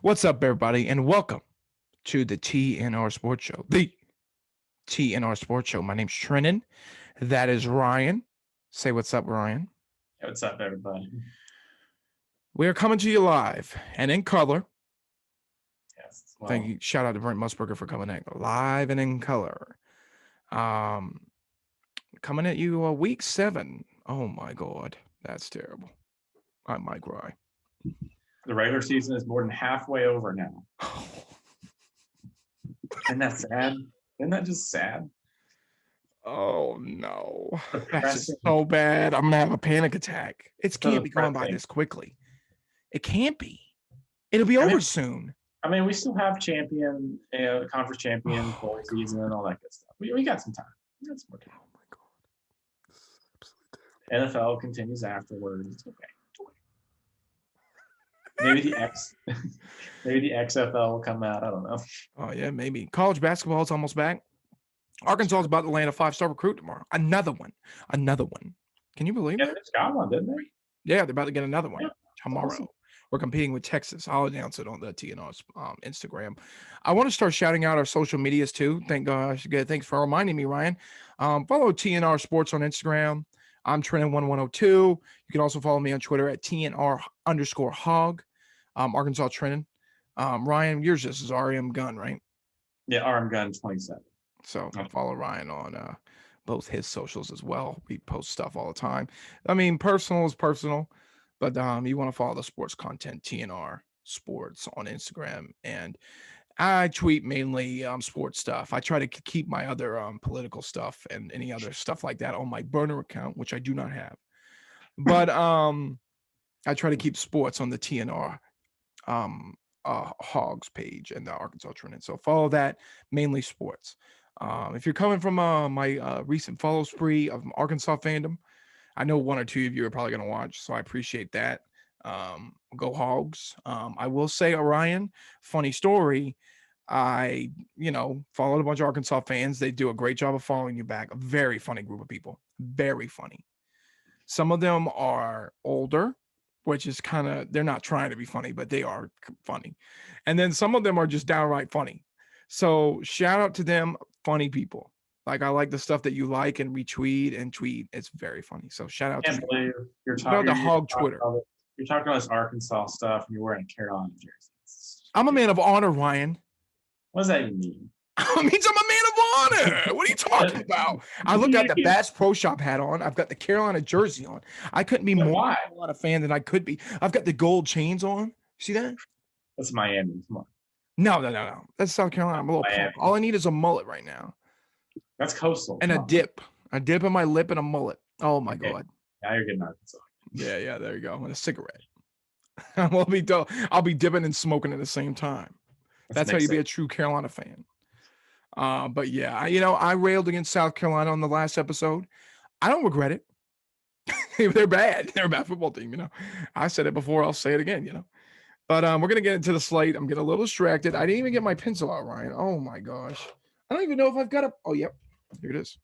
What's up, everybody, and welcome to the TNR Sports Show. The TNR Sports Show. My name's Trennan. That is Ryan. Say what's up, Ryan. Hey, what's up, everybody? We are coming to you live and in color. Yes. Well, Thank you. Shout out to Brent Musburger for coming in live and in color. Coming at you week 7. Oh my God, that's terrible. I might cry. the regular season is more than halfway over now. Isn't that sad? Isn't that just sad? Oh no, that's just so bad. I'm gonna have a panic attack. It can't be going by this quickly. It can't be. It'll be over soon. I mean, we still have champion, conference champion, bowl season, and all that good stuff. We got some time. We got some more time. Oh my God, NFL continues afterwards. It's okay. Maybe the XFL will come out. I don't know. Oh yeah, maybe. College basketball is almost back. Arkansas is about to land a 5-star recruit tomorrow. Another one. Can you believe it? Yeah, they just got one, didn't they? Yeah, they're about to get another one tomorrow. Awesome. We're competing with Texas. I'll announce it on the TNR's Instagram. I want to start shouting out our social medias too. Thanks for reminding me, Ryan. Follow TNR Sports on Instagram. I'm Trennan1102. You can also follow me on Twitter at TNR_hog. Arkansas Trennan. Ryan, yours just is RM Gun, right? Yeah, RM Gun 27. So follow Ryan on both his socials as well. We post stuff all the time. I mean, personal is personal, but you want to follow the sports content, TNR Sports on Instagram. And I tweet mainly sports stuff. I try to keep my other political stuff and any other stuff like that on my burner account, which I do not have. But I try to keep sports on the TNR Hogs page and the Arkansas Trennan. So follow that, mainly sports. If you're coming from my recent follow spree of Arkansas fandom, I know one or two of you are probably going to watch, so I appreciate that. Go Hogs. I will say, Orion, funny story. I, followed a bunch of Arkansas fans. They do a great job of following you back. A very funny group of people. Very funny. Some of them are older, which is kind of, they're not trying to be funny, but they are funny. And then some of them are just downright funny. So shout out to them, funny people. Like, I like the stuff that you like and retweet and tweet. It's very funny. So shout out to you. You're talking the Hog Twitter. You're talking about this Arkansas stuff and you're wearing a Carolina jersey. I'm a man of honor, Ryan. What does that even mean? It means I'm a man of honor. What are you talking about? I look at the Bass Pro Shop hat on. I've got the Carolina jersey on. I couldn't be more a Carolina fan than I could be. I've got the gold chains on. See that? That's Miami. Come on. No. That's South Carolina. I'm a little punk. All I need is a mullet right now. That's coastal. And a dip. A dip in my lip and a mullet. Oh my God. Now you're getting Arkansas. Yeah, there you go. And a cigarette. I'll be dipping and smoking at the same time. That's how you be a true Carolina fan. But yeah, I railed against South Carolina on the last episode. I don't regret it. They're bad. They're a bad football team, I said it before, I'll say it again, But we're gonna get into the slate. I'm getting a little distracted. I didn't even get my pencil out, Ryan. Oh my gosh. I don't even know if I've got oh yep. Here it is.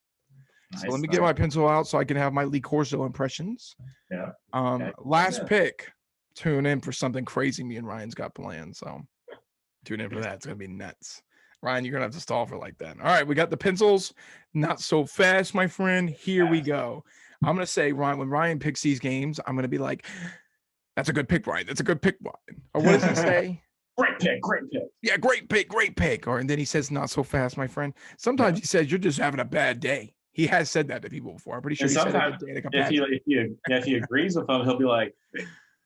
Nice, so let me get my pencil out so I can have my Lee Corso impressions. Yeah. Last pick. Tune in for something crazy me and Ryan's got planned. So tune in for that. It's gonna be nuts. Ryan, you're gonna have to stall for like that. All right, we got the pencils. Not so fast, my friend. Here we go. I'm gonna say, Ryan, when Ryan picks these games, I'm gonna be like, that's a good pick, Ryan. That's a good pick, Ryan. Or what does he say? Great pick. Yeah, great pick. And then he says, not so fast, my friend. Sometimes he says, you're just having a bad day. He has said that to people before. I'm pretty sure he said that if he agrees with him, he'll be like,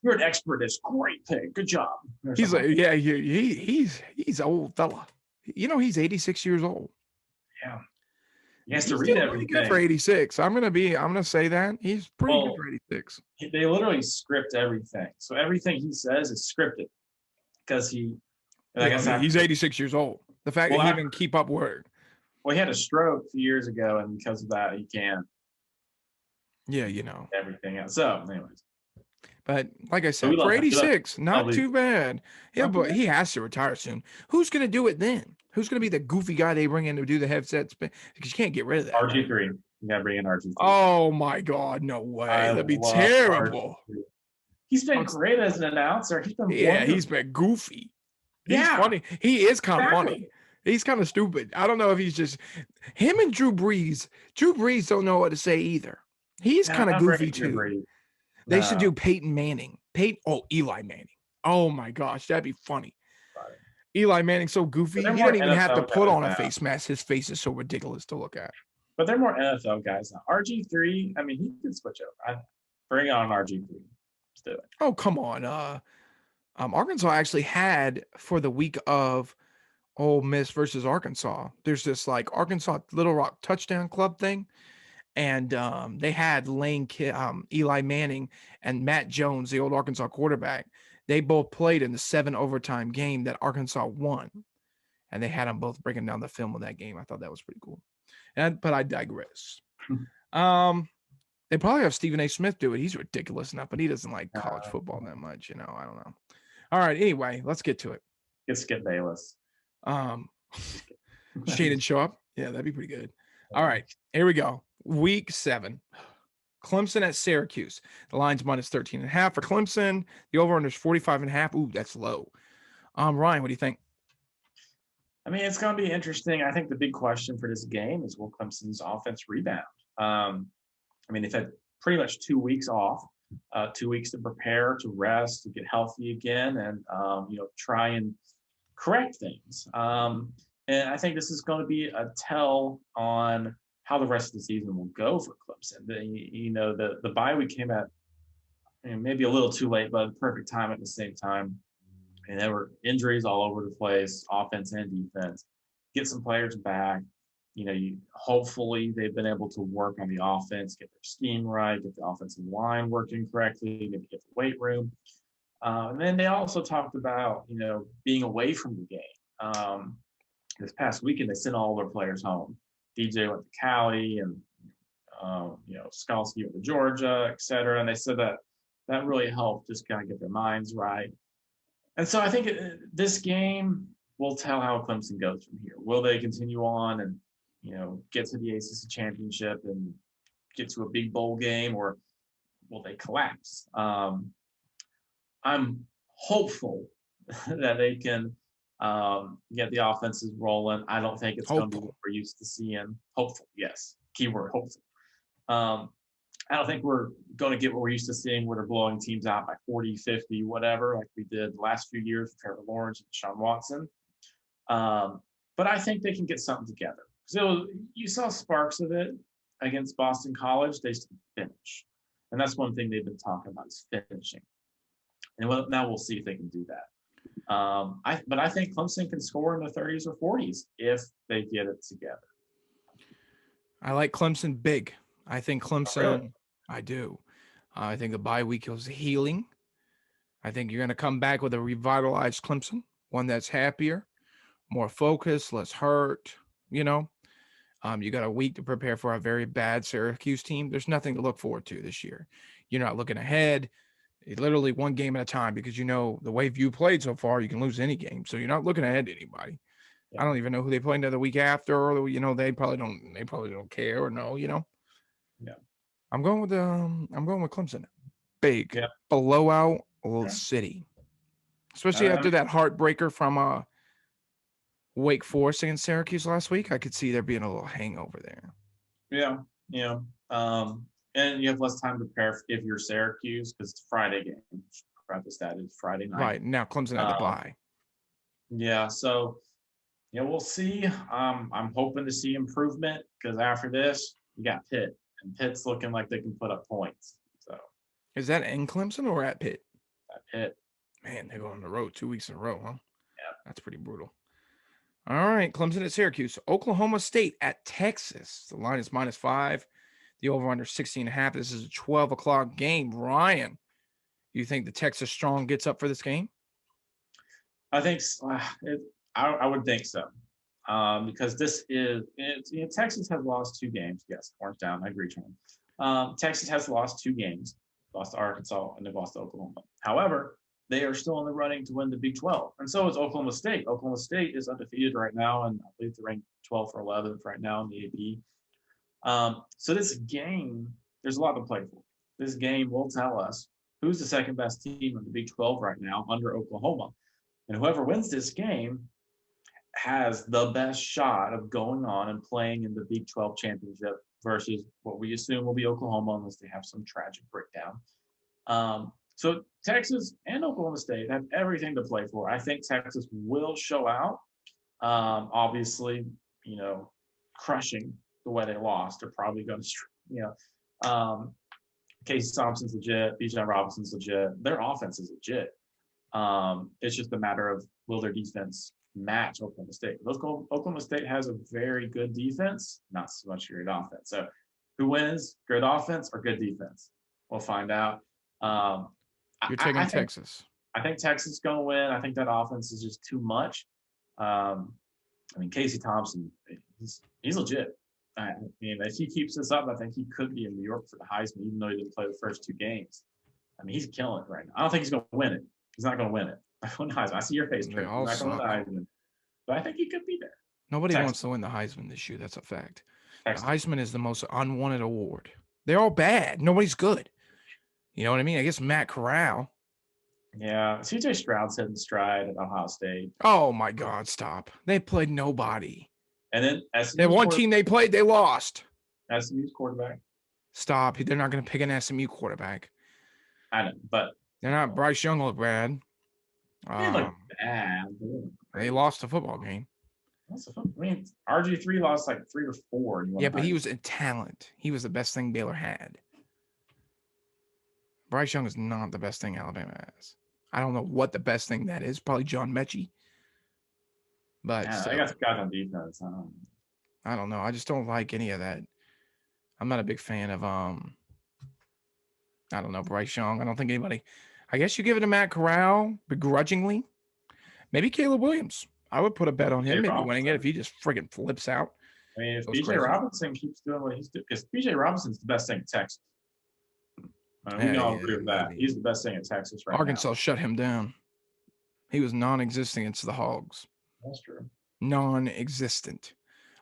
you're an expert. It's great pick. Good job. He's like, yeah, he's an old fella. He's 86 years old. Yeah. He has to read everything. Good for 86. I'm gonna say that. He's pretty good for 86. They literally script everything. So everything he says is scripted. Because he's 86 years old. The fact that he can keep up word. Well, he had a stroke a few years ago, and because of that, he can't. Yeah, everything else. So, anyways. But like I said, for 86, not too bad. Yeah, but he has to retire soon. Who's going to do it then? Who's going to be the goofy guy they bring in to do the headsets? Because you can't get rid of that. RG3. You got to bring in RG3. Oh, my God. No way. That'd be terrible. RG3. He's been great as an announcer. He's been goofy. He's Yeah, funny. He is kind of exactly. funny. He's kind of stupid. I don't know if he's just him and Drew Brees. Drew Brees don't know what to say either. He's Yeah, I'm kind of not very goofy Drew too. Brees. They should No, do Peyton Manning. Eli Manning. Oh my gosh, that'd be funny. but Eli Manning's so but goofy. they're He more doesn't even have to NFL put guys on a now. face mask. His face is so ridiculous to look at. But they're more NFL guys now. RG3, I mean, he can switch over. Bring on RG3. Let's do it. Oh, come on. Arkansas actually had for the week of Ole Miss versus Arkansas. There's this like Arkansas Little Rock touchdown club thing. And they had Eli Manning and Matt Jones, the old Arkansas quarterback. They both played in the 7 overtime game that Arkansas won. And they had them both breaking down the film of that game. I thought that was pretty cool. But I digress. They probably have Stephen A. Smith do it. He's ridiculous enough, but he doesn't like college football that much. I don't know. All right. Anyway, let's get to it. Get Skip Bayless. Shaden show up. Yeah, that'd be pretty good. All right. Here we go. Week 7. Clemson at Syracuse. The line's minus 13.5 for Clemson. The over-under is 45.5. Ooh, that's low. Ryan, what do you think? I mean, it's going to be interesting. I think the big question for this game is, will Clemson's offense rebound? I mean, they've had pretty much 2 weeks off, 2 weeks to prepare, to rest, to get healthy again, and try and correct things. And I think this is going to be a tell on how the rest of the season will go for Clemson. The bye week came at maybe a little too late, but perfect time at the same time. And there were injuries all over the place, offense and defense. Get some players back. Hopefully they've been able to work on the offense, get their scheme right, get the offensive line working correctly, maybe get the weight room. And then they also talked about, being away from the game. This past weekend, they sent all their players home. DJ went to Cali and, Skalski went to Georgia, et cetera. And they said that really helped just kind of get their minds right. And so I think this game will tell how Clemson goes from here. Will they continue on and, get to the ACC championship and get to a big bowl game, or will they collapse? I'm hopeful that they can get the offenses rolling. I don't think it's going to be what we're used to seeing. Hopeful, yes. Keyword, hopeful. I don't think we're going to get what we're used to seeing, where they're blowing teams out by 40, 50, whatever, like we did the last few years with Trevor Lawrence and Deshaun Watson. But I think they can get something together. So you saw sparks of it against Boston College. They finish. And that's one thing they've been talking about, is finishing. And now we'll see if they can do that. But I think Clemson can score in the 30s or 40s if they get it together. I like Clemson big. I think Clemson, really? I do. I think the bye week is healing. I think you're going to come back with a revitalized Clemson, one that's happier, more focused, less hurt, you got a week to prepare for a very bad Syracuse team. There's nothing to look forward to this year. You're not looking ahead. It's literally one game at a time, because the way you played so far, you can lose any game. So you're not looking ahead to anybody. Yeah. I don't even know who they play the week after, or they probably don't care or know, Yeah. I'm going with Clemson. Big. Yeah. Blowout city. Especially after that heartbreaker from Wake Forest against Syracuse last week. I could see there being a little hangover there. Yeah. And you have less time to prepare if you're Syracuse, because it's a Friday game. Preface that is Friday night. Right. Now Clemson had to bye. Yeah. So, we'll see. I'm hoping to see improvement, because after this, you got Pitt. And Pitt's looking like they can put up points. So, is that in Clemson or at Pitt? At Pitt. Man, they go on the road 2 weeks in a row, huh? Yeah. That's pretty brutal. All right, Clemson at Syracuse. Oklahoma State at Texas. The line is -5. The over-under 16.5. This is a 12 o'clock game. Ryan, you think the Texas Strong gets up for this game? I think I would think so. Because this is Texas has lost 2 games. Yes, orange down. I agree, Tran. Texas has lost 2 games. Lost to Arkansas and they've lost to Oklahoma. However, they are still in the running to win the Big 12, and so is Oklahoma State. Oklahoma State is undefeated right now, and I believe they're ranked 12th or 11th right now in the AP. So this game, there's a lot to play for. This game will tell us who's the second best team in the Big 12 right now under Oklahoma. And whoever wins this game has the best shot of going on and playing in the Big 12 championship versus what we assume will be Oklahoma unless they have some tragic breakdown. So Texas and Oklahoma State have everything to play for. I think Texas will show out. Obviously, crushing the way they lost. They're probably going to, Casey Thompson's legit. Bijan Robinson's legit. Their offense is legit. It's just a matter of will their defense match Oklahoma State. Oklahoma State has a very good defense, not so much great offense. So who wins? Good offense or good defense? We'll find out. You're taking Texas. I think Texas is going to win. I think that offense is just too much. Casey Thompson, he's legit. I mean, if he keeps this up, I think he could be in New York for the Heisman, even though he didn't play the first 2 games. I mean, he's killing it right now. I don't think he's going to win it. He's not going to win it. I see your face, Trey. He's not going to win the Heisman. But I think he could be there. Nobody wants to win the Heisman this year. That's a fact. The Heisman is the most unwanted award. They're all bad. Nobody's good. You know what I mean? I guess Matt Corral. Yeah, CJ Stroud's hitting stride at Ohio State. Oh, my God, stop. They played nobody. And then that one team they played, they lost. SMU's quarterback. Stop. They're not going to pick an SMU quarterback. I know, but they're not. Bryce Young looked bad. They look bad. They lost the football game. I mean, RG3 lost like 3 or 4. Yeah, but he was in talent. He was the best thing Baylor had. Bryce Young is not the best thing Alabama has. I don't know what the best thing that is. Probably John Mechie. But yeah, I got the guys on defense. I don't know. I just don't like any of that. I'm not a big fan of I don't know, Bryce Young. I don't think anybody. I guess you give it to Matt Corral begrudgingly. Maybe Caleb Williams. I would put a bet on him maybe winning it if he just friggin' flips out. I mean, if BJ Robinson keeps doing what he's doing, because BJ Robinson's the best thing in Texas. We all agree with that. He's the best thing in Texas right now. Arkansas shut him down. He was non-existent against the Hogs. That's true. Non-existent.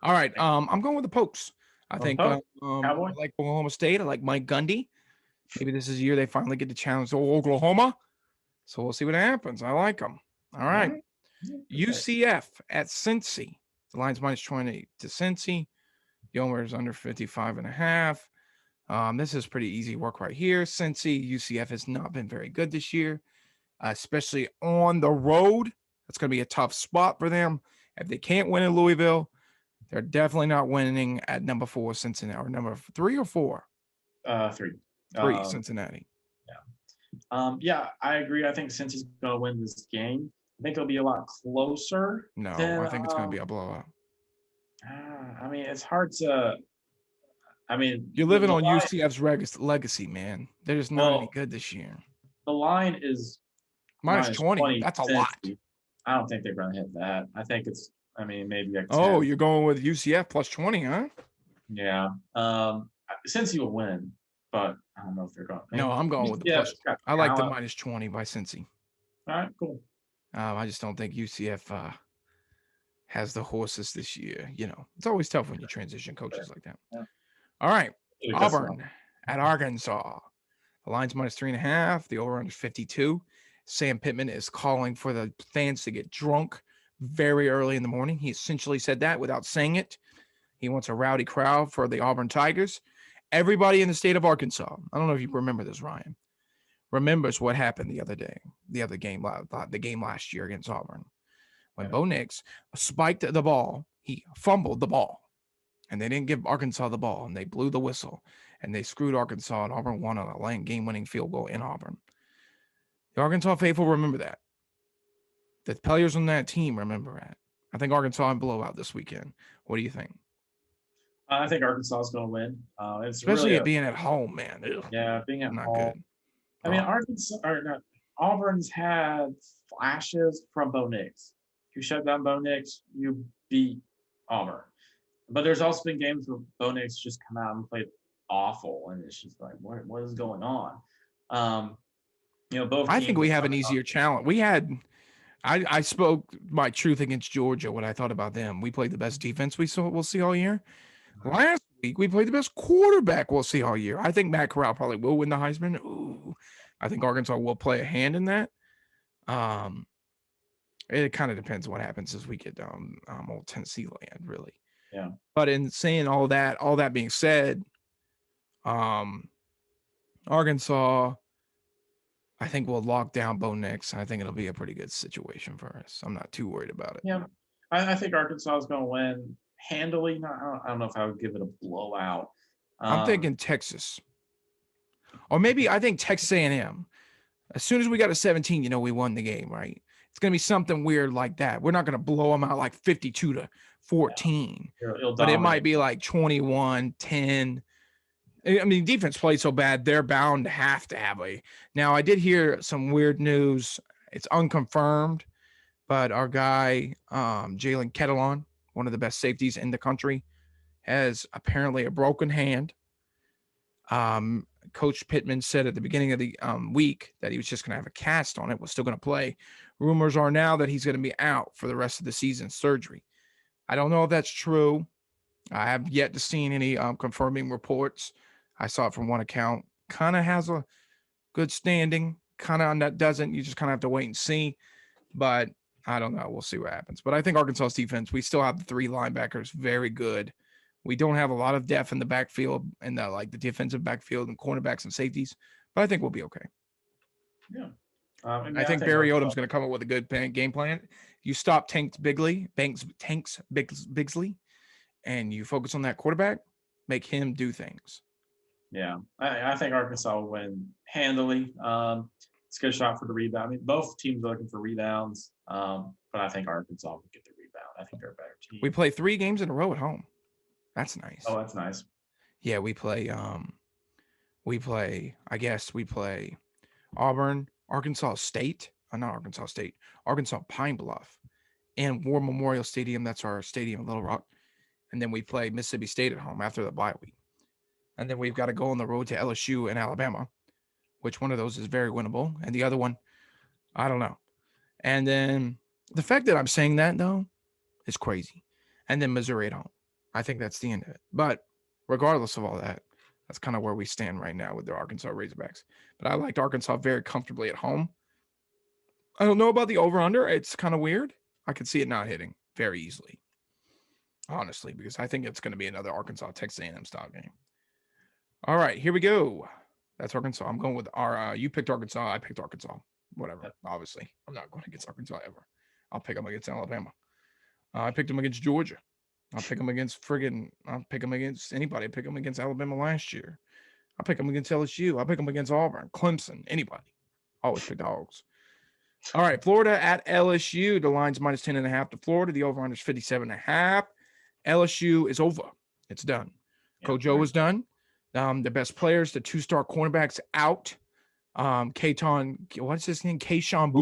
All right. I'm going with the Pokes. I think I like Oklahoma State. I like Mike Gundy. Maybe this is the year they finally get to challenge Oklahoma. So we'll see what happens. I like them. All right. UCF at Cincy. The line's -20 to Cincy. The over is under 55.5. This is pretty easy work right here. Cincy, UCF has not been very good this year, especially on the road. That's going to be a tough spot for them. If they can't win in Louisville, they're definitely not winning at number 4 Cincinnati, or number 3 or 4. 3. 3 Cincinnati. Yeah, I agree. I think Cincy's going to win this game. I think it'll be a lot closer. No, I think it's going to be a blowout. I mean, it's hard to. I mean, you're living on UCF's legacy, man. They're just not any good this year. The line is -20. That's a lot. I don't think they're going to hit that. I think it's. I mean, maybe. Like 10. Oh, you're going with UCF +20, huh? Yeah. Cincy will win, but I don't know if they're going. No, I'm going with the plus. I like the -20 by Cincy. All right, cool. I just don't think UCF has the horses this year. You know, it's always tough when you transition coaches like that. Yeah. All right, Auburn at Arkansas. The line's -3.5. The over-under is 52. Sam Pittman is calling for the fans to get drunk very early in the morning. He essentially said that without saying it. He wants a rowdy crowd for the Auburn Tigers. Everybody in the state of Arkansas, I don't know if you remember this, Ryan, remembers what happened the game last year against Auburn. When Bo Nix spiked the ball, he fumbled the ball, and they didn't give Arkansas the ball, and they blew the whistle, and they screwed Arkansas, and Auburn won on a game-winning field goal in Auburn. The Arkansas faithful remember that. The players on that team remember that. I think Arkansas in blowout this weekend. What do you think? I think Arkansas is going to win. Especially really being at home, man. Ew. Yeah, being at not home. Good. I mean, Auburn's had flashes from Bo Nix. If you shut down Bo Nix, you beat Auburn. But there's also been games where Bo Nix just come out and played awful, and it's just like, what is going on? Both. I think we have an easier challenge. We had. I spoke my truth against Georgia, what I thought about them. We played the best defense we'll see all year. Last week, we played the best quarterback we'll see all year. I think Matt Corral probably will win the Heisman. Ooh, I think Arkansas will play a hand in that. It kind of depends what happens as we get down old Tennessee land, really. Yeah. But in saying all that being said, Arkansas, I think we'll lock down Bo Nix. I think it'll be a pretty good situation for us. I'm not too worried about it. Yeah. I think Arkansas is going to win handily. I don't know if I would give it a blowout. I'm thinking Texas, or maybe I think Texas A&M. As soon as we got a 17, we won the game, right? It's going to be something weird like that. We're not going to blow them out like 52-14, but it might be like 21-10. I mean, defense played so bad, they're bound to have a. Now, I did hear some weird news. It's unconfirmed, but our guy, Jalen Ketelon, one of the best safeties in the country, has apparently a broken hand. Coach Pittman said at the beginning of the week that he was just going to have a cast on it, was still going to play. Rumors are now that he's going to be out for the rest of the season, surgery. I don't know if that's true. I have yet to see any confirming reports. I saw it from one account. Kind of has a good standing. Kind of on that doesn't. You just kind of have to wait and see. But I don't know. We'll see what happens. But I think Arkansas's defense, we still have the 3 linebackers, very good. We don't have a lot of depth in the backfield and the defensive backfield and cornerbacks and safeties, but I think we'll be okay. Yeah. I think Barry Odom's going to come up with a good game plan. You stop Tanks Bigsley, and you focus on that quarterback, make him do things. Yeah, I think Arkansas will win handily. It's a good shot for the rebound. I mean, both teams are looking for rebounds, but I think Arkansas will get the rebound. I think they're a better team. We play 3 games in a row at home. That's nice. Oh, that's nice. Yeah, we play Auburn, Arkansas State, not Arkansas State, Arkansas Pine Bluff, and War Memorial Stadium. That's our stadium in Little Rock. And then we play Mississippi State at home after the bye week. And then we've got to go on the road to LSU and Alabama, which one of those is very winnable. And the other one, I don't know. And then the fact that I'm saying that, though, is crazy. And then Missouri at home. I think that's the end of it. But regardless of all that, that's kind of where we stand right now with the Arkansas Razorbacks. But I liked Arkansas very comfortably at home. I don't know about the over-under. It's kind of weird. I could see it not hitting very easily, honestly, because I think it's going to be another Arkansas-Texas A&M style game. All right, here we go. That's Arkansas. I'm going with our you picked Arkansas. I picked Arkansas. Whatever, obviously. I'm not going against Arkansas ever. I'll pick them against Alabama. I picked them against Georgia. I'll pick them against I'll pick them against anybody. I pick them against Alabama last year. I'll pick them against LSU. I'll pick them against Auburn, Clemson, anybody. Always pick dogs. All right, Florida at LSU. The line's minus 10.5 to Florida. The over-under is 57.5. LSU is over. It's done. Yeah, Coach O is done. The best players, the 2-star cornerbacks out. What's his name? Kayshon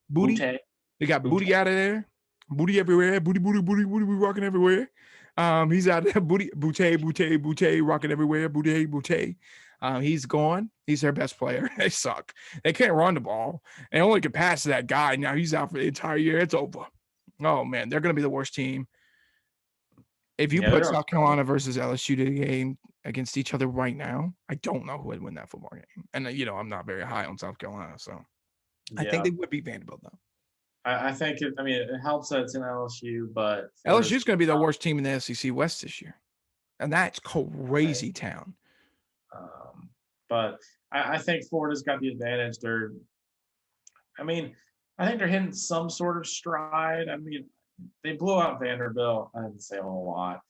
Booty. They got Booty out of there. Booty everywhere. Booty, we rocking everywhere. He's out there. Booty, rocking everywhere. Booty. He's gone. He's their best player. They suck. They can't run the ball. They only can pass to that guy. Now he's out for the entire year. It's over. Oh, man. They're going to be the worst team. If you put South Carolina versus LSU to the game against each other right now, I don't know who would win that football game. And, I'm not very high on South Carolina. So I think they would beat Vanderbilt, though. I think it helps that it's in LSU, but LSU is going to be the worst team in the SEC West this year. And that's crazy town. But I think Florida's got the advantage. I think they're hitting some sort of stride. They blew out Vanderbilt. I didn't say a whole lot.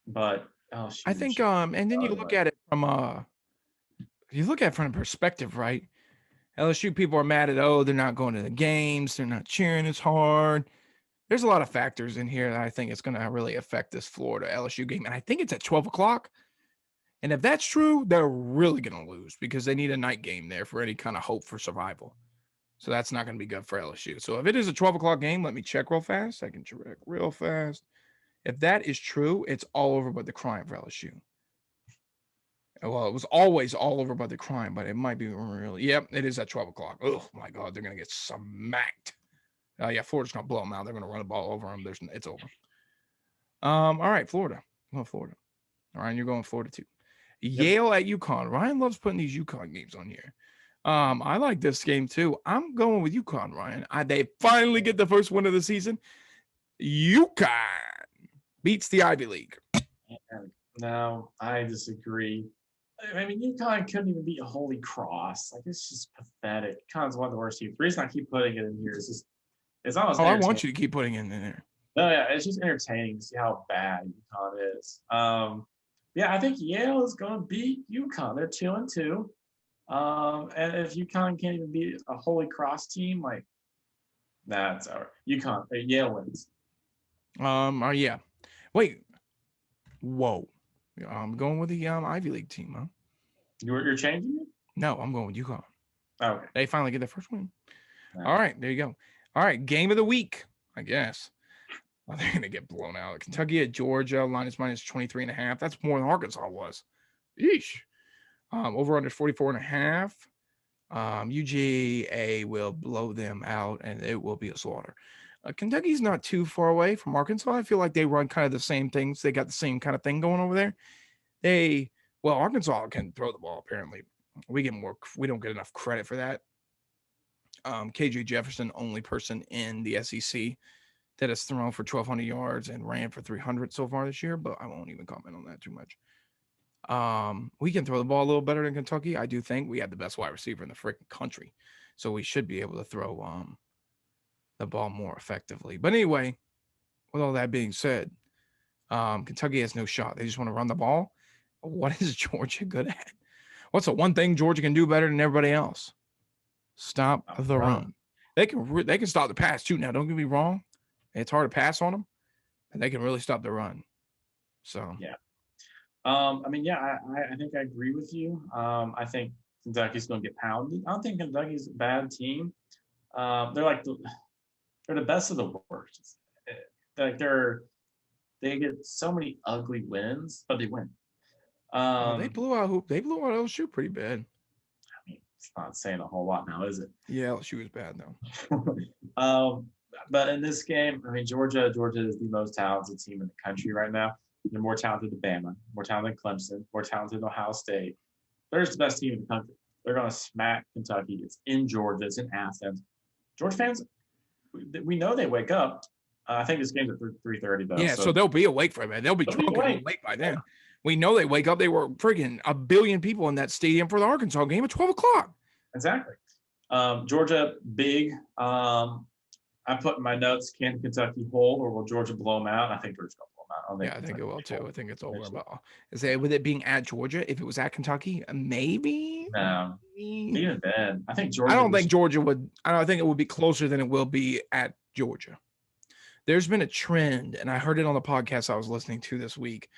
But LSU, I think, and then you look at it from from a perspective, right? LSU people are mad at, they're not going to the games. They're not cheering as hard. There's a lot of factors in here that I think it's going to really affect this Florida LSU game. And I think it's at 12 o'clock. And if that's true, they're really going to lose because they need a night game there for any kind of hope for survival. So that's not going to be good for LSU. So if it is a 12 o'clock game, let me check real fast. I can check real fast. If that is true, it's all over but the crime for LSU. Well, it was always all over by the crime, but it might be really. Yep, it is at 12 o'clock. Oh, my God, they're going to get smacked. Florida's going to blow them out. They're going to run the ball over them. It's over. All right, Florida. I'm going Florida. All right, you're going Florida too. Yep. Yale at Uconn. Ryan loves putting these Uconn games on here. I like this game too. I'm going with UConn, Ryan. They finally get the first win of the season. UConn beats the Ivy League. No, I disagree. I mean, UConn couldn't even beat Holy Cross. Like, it's just pathetic. UConn's one of the worst teams. The reason I keep putting it in here is just it's almost. Oh, I want you to keep putting it in there. No, yeah, it's just entertaining to see how bad UConn is. Yeah, I think Yale is going to beat UConn. They're 2-2. And if UConn can't even beat a Holy Cross team, like, that's all right. Yale wins. Yeah. Wait. Whoa. I'm going with the Ivy League team, huh? You're changing it? No, I'm going with UConn. Okay. They finally get their first win. No. All right, there you go. All right, game of the week, I guess. Oh, they're going to get blown out. Kentucky at Georgia, minus 23.5. That's more than Arkansas was. Yeesh. Over under 44.5. UGA will blow them out, and it will be a slaughter. Kentucky's not too far away from Arkansas. I feel like they run kind of the same things. They got the same kind of thing going over there. Arkansas can throw the ball, apparently. We don't get enough credit for that. KJ Jefferson, only person in the SEC that has thrown for 1,200 yards and ran for 300 so far this year, but I won't even comment on that too much. We can throw the ball a little better than Kentucky. I do think we have the best wide receiver in the freaking country, so we should be able to throw the ball more effectively. But anyway, with all that being said, Kentucky has no shot. They just want to run the ball. What is Georgia good at? What's the one thing Georgia can do better than everybody else? Stop the run. They can stop the pass too. Now, don't get me wrong. It's hard to pass on them, and they can really stop the run. So yeah. I think I agree with you. I think Kentucky's going to get pounded. I don't think Kentucky's a bad team. They're the best of the worst. Like they get so many ugly wins, but they win. they blew out LSU pretty bad. I mean, it's not saying a whole lot now, is it? Yeah, LSU was bad though. But in this game, I mean, Georgia is the most talented team in the country right now. They're more talented than Bama, more talented than Clemson, more talented than Ohio State. They're just the best team in the country. They're going to smack Kentucky. It's in Georgia. It's in Athens. Georgia fans, we know they wake up. I think this game's at 3:30 though. Yeah, so they'll be awake for it, man. They'll be drunk and awake by then. Yeah. We know they wake up. They were friggin' 1 billion people in that stadium for the Arkansas game at 12 o'clock. Exactly. Georgia, big. I put in my notes, can Kentucky hold or will Georgia blow them out? I think Georgia's going to blow them out. I think it will too. I think it's over about. With it being at Georgia, if it was at Kentucky, maybe. No. Even then, I think Georgia. I don't think Georgia would. I don't think it would be closer than it will be at Georgia. There's been a trend, and I heard it on the podcast I was listening to this week.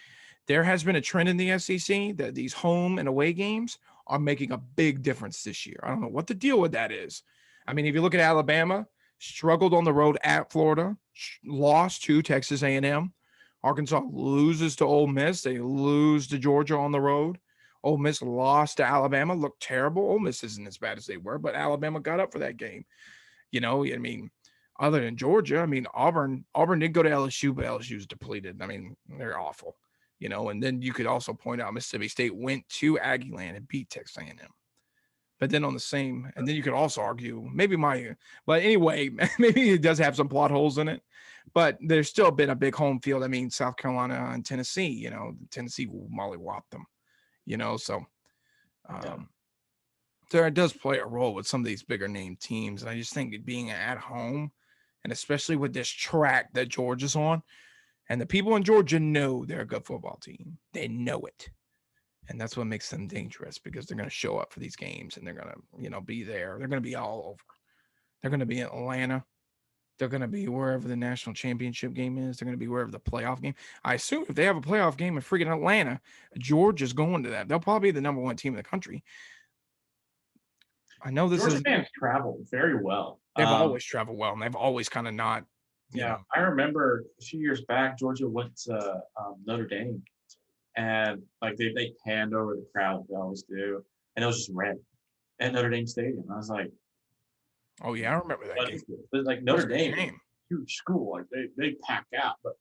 There has been a trend in the SEC that these home and away games are making a big difference this year. I don't know what the deal with that is. I mean, if you look at Alabama, struggled on the road at Florida, lost to Texas A&M. Arkansas loses to Ole Miss. They lose to Georgia on the road. Ole Miss lost to Alabama, looked terrible. Ole Miss isn't as bad as they were, but Alabama got up for that game. You know, I mean, other than Georgia, I mean, Auburn did go to LSU, but LSU's depleted. I mean, they're awful. You know, and then you could also point out Mississippi State went to Aggieland and beat Texas A&M. But then and then you could also argue but anyway, maybe it does have some plot holes in it, but there's still been a big home field. I mean, South Carolina and Tennessee, you know, Tennessee mollywopped them, you know, so there does play a role with some of these bigger name teams. And I just think being at home, and especially with this track that Georgia's on, and the people in Georgia know they're a good football team. They know it. And that's what makes them dangerous, because they're going to show up for these games and they're going to, you know, be there. They're going to be all over. They're going to be in Atlanta. They're going to be wherever the national championship game is. They're going to be wherever the playoff game. I assume if they have a playoff game in freaking Atlanta, Georgia's going to that. They'll probably be the number one team in the country. I know Georgia fans travel very well. They've always traveled well, and they've always kind of not. Yeah, I remember a few years back, Georgia went to Notre Dame, and like they panned over the crowd, they always do, and it was just red at Notre Dame Stadium. I was like, "Oh yeah, I remember that game." But like Notre Dame, huge school, like they packed out, but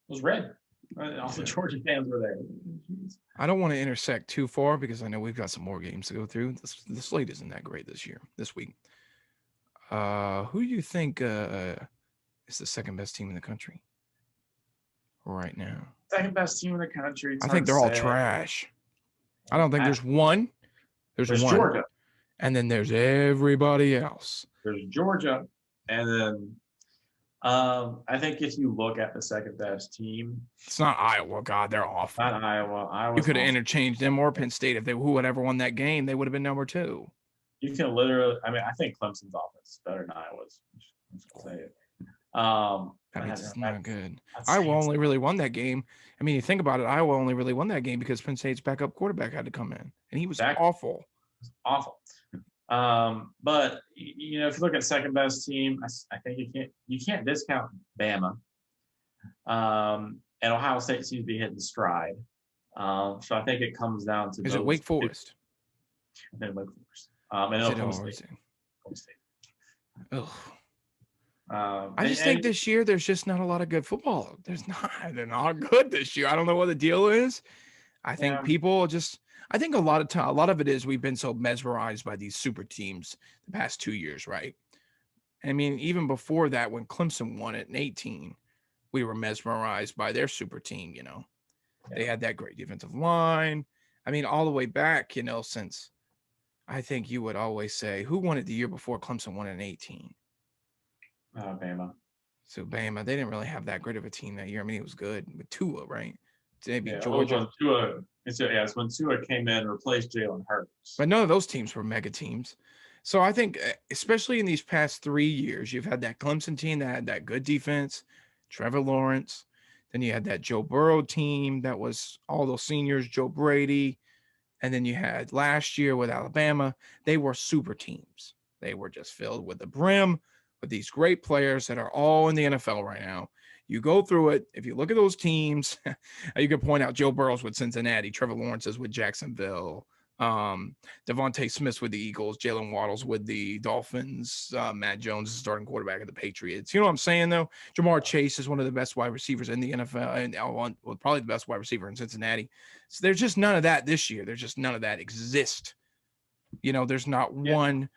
it was red. All the Georgia fans were there. Jeez. I don't want to intersect too far because I know we've got some more games to go through. The slate isn't that great this week. Who do you think is the second best team in the country right now? Second best team in the country. I think they're all trash. I don't think there's one. There's one. Georgia. And then there's everybody else. There's Georgia. And then I think if you look at the second best team. It's not Iowa. God, they're awful. Not Iowa. You could have interchanged them or Penn State. If they who would ever won that game, they would have been number 2. You can literally, I mean, I think Clemson's offense is better than Iowa's. I'm say it. It's not good. Iowa only really won that game. I mean, you think about it, Iowa only really won that game because Penn State's backup quarterback had to come in, and he was awful. Awful. But if you look at second best team, I think you can't discount Bama. And Ohio State seems to be hitting stride. So I think it comes down to it Wake Forest? And Wake Forest. And Oklahoma State. Ugh. I just think this year there's just not a lot of good football. They're not good this year. I don't know what the deal is. I think people just. I think a lot of it is we've been so mesmerized by these super teams the past 2 years, right? I mean, even before that, when Clemson won it in 2018, we were mesmerized by their super team. They had that great defensive line. I mean, all the way back, since I think you would always say who won it the year before Clemson won it in 2018. Bama. So Bama, they didn't really have that great of a team that year. I mean, it was good with Tua, right? Maybe Georgia. It's when Tua came in and replaced Jalen Hurts. But none of those teams were mega teams. So I think, especially in these past 3 years, you've had that Clemson team that had that good defense, Trevor Lawrence. Then you had that Joe Burrow team that was all those seniors, Joe Brady. And then you had last year with Alabama. They were super teams. They were just filled with the brim with these great players that are all in the NFL right now. You go through it. If you look at those teams, you can point out Joe Burrow's with Cincinnati, Trevor Lawrence is with Jacksonville, Devontae Smith's with the Eagles, Jalen Waddle's with the Dolphins, Matt Jones is starting quarterback of the Patriots. You know what I'm saying, though? Jamar Chase is one of the best wide receivers in the NFL, and probably the best wide receiver in Cincinnati. So there's just none of that this year. There's just none of that exist. There's not one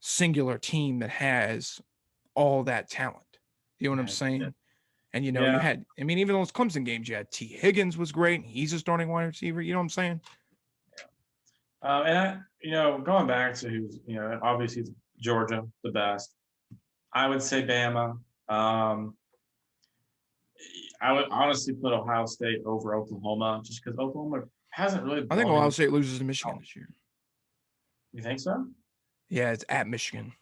singular team that has all that talent. You know what I'm saying? Yeah. And, you had, even those Clemson games, you had T. Higgins was great. He's a starting wide receiver. You know what I'm saying? Yeah. And going back to who's, obviously it's Georgia, the best. I would say Bama. I would honestly put Ohio State over Oklahoma just because Oklahoma hasn't really. I think Ohio State loses to Michigan this year. You think so? Yeah, it's at Michigan.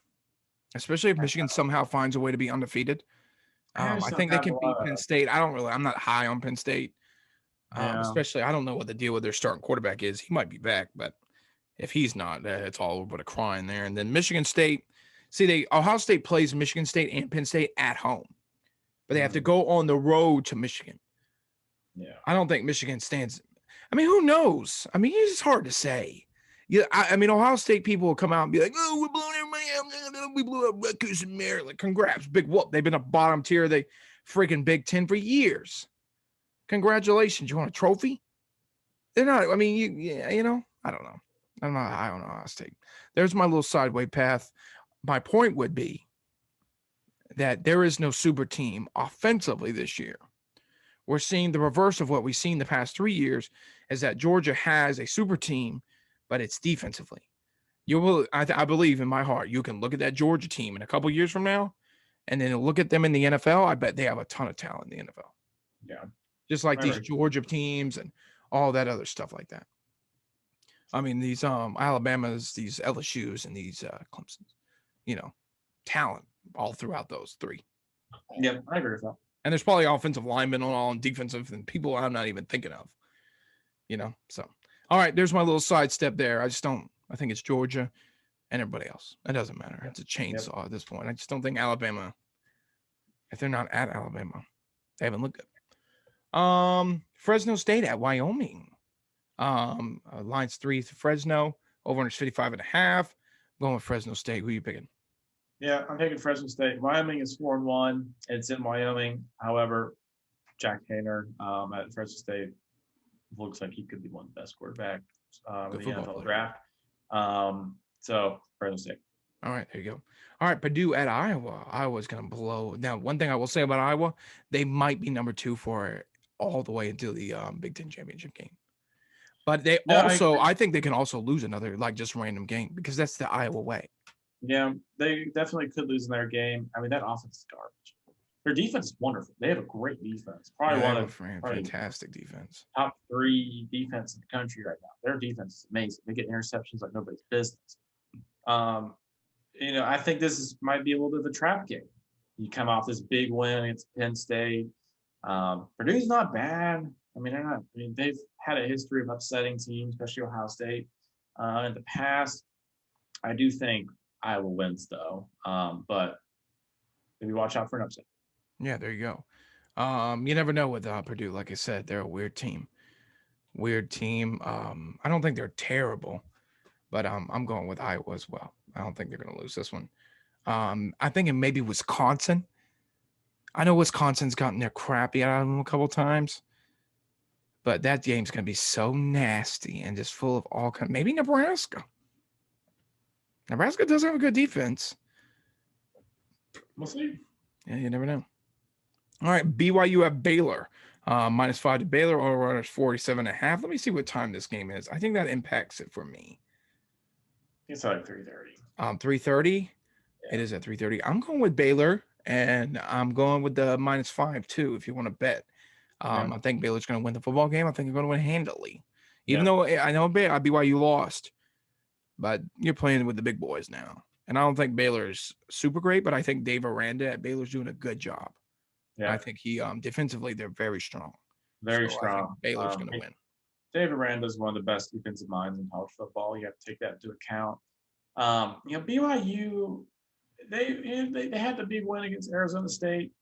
Especially if Michigan somehow finds a way to be undefeated. I think they can beat Penn State. I'm not high on Penn State. Especially, I don't know what the deal with their starting quarterback is. He might be back, but if he's not, it's all over but a crying there. And then Michigan State, Ohio State plays Michigan State and Penn State at home, but they have to go on the road to Michigan. Yeah. I don't think Michigan stands. Who knows? It's hard to say. Yeah, Ohio State people will come out and be like, "Oh, we're blowing everybody up. We blew up Rutgers and Maryland. Congrats, big whoop. They've been a bottom tier of the freaking Big Ten for years. Congratulations. You want a trophy? They're not. I don't know. I'm not high on Ohio State. There's my little sideway path. My point would be that there is no super team offensively this year. We're seeing the reverse of what we've seen the past 3 years is that Georgia has a super team, but it's defensively. I believe in my heart, you can look at that Georgia team in a couple years from now, and then look at them in the NFL. I bet they have a ton of talent in the NFL. Yeah. Just like these Georgia teams and all that other stuff like that. These Alabamas, these LSUs, and these Clemsons, talent all throughout those 3. Yeah, I agree with that. And there's probably offensive linemen on defensive and people I'm not even thinking of. So. All right, there's my little sidestep there. I think it's Georgia and everybody else. It doesn't matter. It's a chainsaw at this point. I just don't think Alabama, if they're not at Alabama, they haven't looked good. Fresno State at Wyoming. Lines 3 to Fresno, over under 55.5. Going with Fresno State. Who are you picking? Yeah, I'm taking Fresno State. Wyoming is 4-1. It's in Wyoming. However, Jack Hayner at Fresno State looks like he could be one of the best quarterbacks in Good the football NFL player. draft. So Fresno State. All right, there you go. All right, Purdue at Iowa. Iowa's going to blow. Now, one thing I will say about Iowa, they might be number 2 for all the way until the Big Ten championship game. But they No, I think they can also lose another like just random game because that's the Iowa way. yeah, they definitely could lose in their game. I mean, that offense is garbage. Their defense is wonderful. They have a great defense. Probably one of fantastic defense. Top 3 defense in the country right now. Their defense is amazing. They get interceptions like nobody's business. I think this might be a little bit of a trap game. You come off this big win against Penn State. Purdue's not bad. I mean, they're not. I mean, they've had a history of upsetting teams, especially Ohio State, in the past. I do think Iowa wins, though. But maybe watch out for an upset. Yeah, there you go. You never know with Purdue. Like I said, they're a weird team. I don't think they're terrible, but I'm going with Iowa as well. I don't think they're going to lose this one. I think it may be Wisconsin. I know Wisconsin's gotten their crappy out of them a couple times, but that game's going to be so nasty and just full of all kinds. Maybe Nebraska. Nebraska does have a good defense. We'll see. Yeah, you never know. All right, BYU at Baylor. -5 to Baylor, over runners 47.5. Let me see what time this game is. I think that impacts it for me. It's like 3:30. 3:30. Yeah. It is at 3:30. I'm going with Baylor, and I'm going with the -5 too. If you want to bet, I think Baylor's going to win the football game. I think they're going to win handily, even though I know BYU lost, but you're playing with the big boys now, and I don't think Baylor's super great, but I think Dave Aranda at Baylor's doing a good job. Yeah, I think he defensively they're very strong. Very strong. I think Baylor's going to win. Dave Aranda is one of the best defensive minds in college football. You have to take that into account. BYU, they had the big win against Arizona State.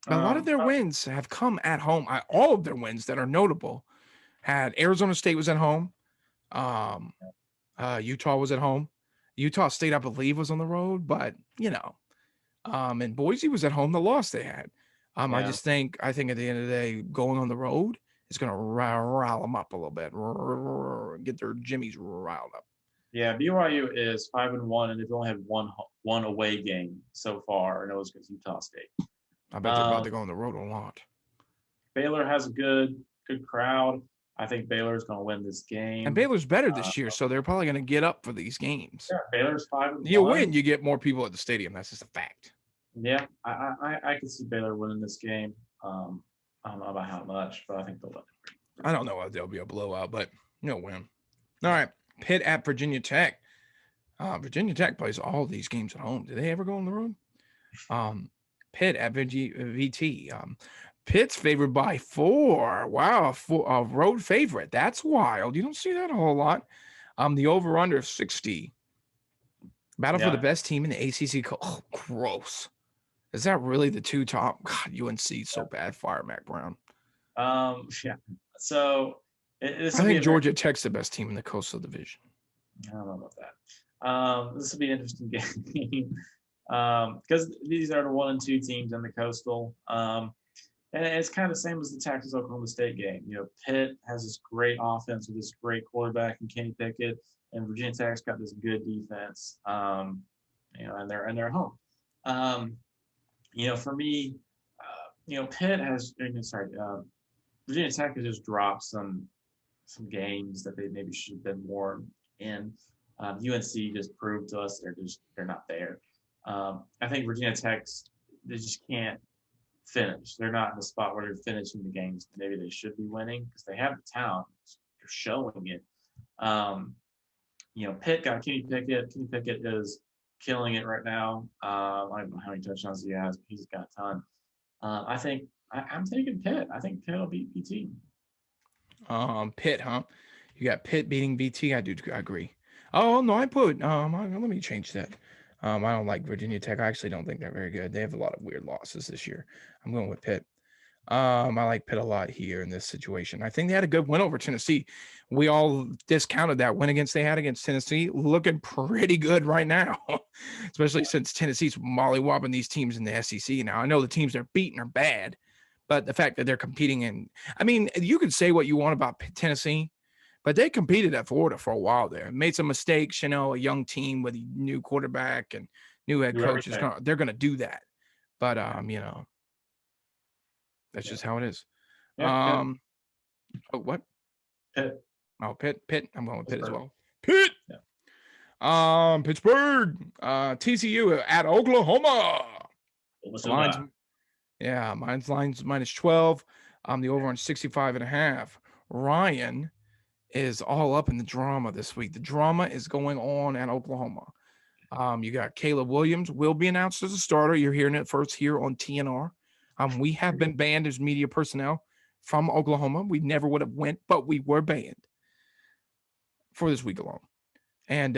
A lot of their wins have come at home. All of their wins that are notable had Arizona State was at home. Utah was at home. Utah State, I believe, was on the road, but and Boise was at home. The loss they had. I think at the end of the day, going on the road is going to rile them up a little bit, get their jimmies riled up. Yeah, BYU is 5-1, and they've only had one away game so far, and it was against Utah State. I bet they're about to go on the road a lot. Baylor has a good crowd. I think Baylor's going to win this game. And Baylor's better this year, so they're probably going to get up for these games. Yeah, Baylor's 5-1. You win, you get more people at the stadium. That's just a fact. Yeah, I can see Baylor winning this game. I don't know about how much, but I think they'll win. I don't know if there'll be a blowout, but they'll win. All right, Pitt at Virginia Tech. Virginia Tech plays all these games at home. Do they ever go on the road? Pitt at VT. Pitt's favored by 4. Wow, a road favorite. That's wild. You don't see that a whole lot. The over-under 60. Battle for the best team in the ACC. Oh, gross. Is that really the 2 top? God, UNC so bad. Fire Mac Brown. Yeah. So I think Georgia Tech's the best team in the Coastal Division. I don't know about that. This will be an interesting game because these are the 1 and 2 teams in the Coastal. And it's kind of the same as the Texas Oklahoma State game. Pitt has this great offense with this great quarterback in Kenny Pickett, and Virginia Tech's got this good defense. And they're home. For me, Pitt has. Virginia Tech has just dropped some games that they maybe should have been more in. UNC just proved to us they're not there. I think Virginia Tech's they just can't finish. They're not in the spot where they're finishing the games maybe they should be winning because they have the talent. They're showing it. Pitt got Kenny Pickett. Kenny Pickett is killing it right now. I don't know how many touchdowns he has, but he's got a ton. I'm taking Pitt. I think Pitt will beat PT. Pitt, huh? You got Pitt beating VT. I agree. Oh no, let me change that. I don't like Virginia Tech. I actually don't think they're very good. They have a lot of weird losses this year. I'm going with Pitt. I like Pitt a lot here in this situation. I think they had a good win over Tennessee. We all discounted that win they had against Tennessee. Looking pretty good right now, especially since Tennessee's mollywopping these teams in the SEC. Now, I know the teams they're beating are bad, But the fact that they're competing I mean, you could say what you want about Tennessee, but they competed at Florida for a while there. Made some mistakes, a young team with a new quarterback and new head Do coach everything. they're going to do that. But Yeah. that's Yeah. just how it is. Yeah. Pitt. Oh, what? Pitt. Oh, Pitt. I'm going with Pitt as Pittsburgh. well. Pitt. Yeah. Pittsburgh. TCU at Oklahoma. The lines, lines minus 12. The over on 65.5. Ryan is all up in the drama this week. The drama is going on at Oklahoma. You got Caleb Williams will be announced as a starter. You're hearing it first here on TNR. We have been banned as media personnel from Oklahoma. We never would have went, but we were banned for this week alone. And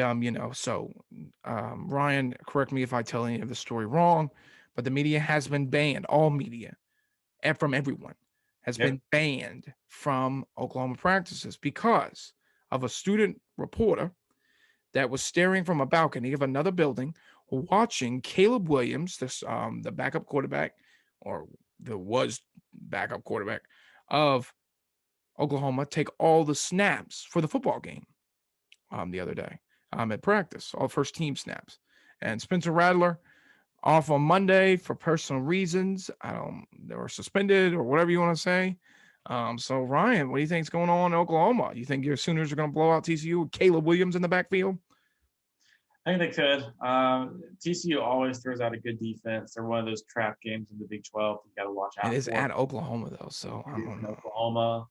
Ryan, correct me if I tell any of the story wrong, but the media has been banned. All media, and from everyone, has been banned from Oklahoma practices because of a student reporter that was staring from a balcony of another building, watching Caleb Williams, the backup quarterback, or the was backup quarterback of Oklahoma, take all the snaps for the football game the other day at practice, all first team snaps. And Spencer Rattler off on Monday for personal reasons. They were suspended or whatever you want to say. So Ryan, what do you think is going on in Oklahoma? You think your Sooners are going to blow out TCU with Caleb Williams in the backfield? I think they could. TCU always throws out a good defense. They're one of those trap games in the Big 12. You got to watch out. It is at Oklahoma though, so I don't know. Oklahoma.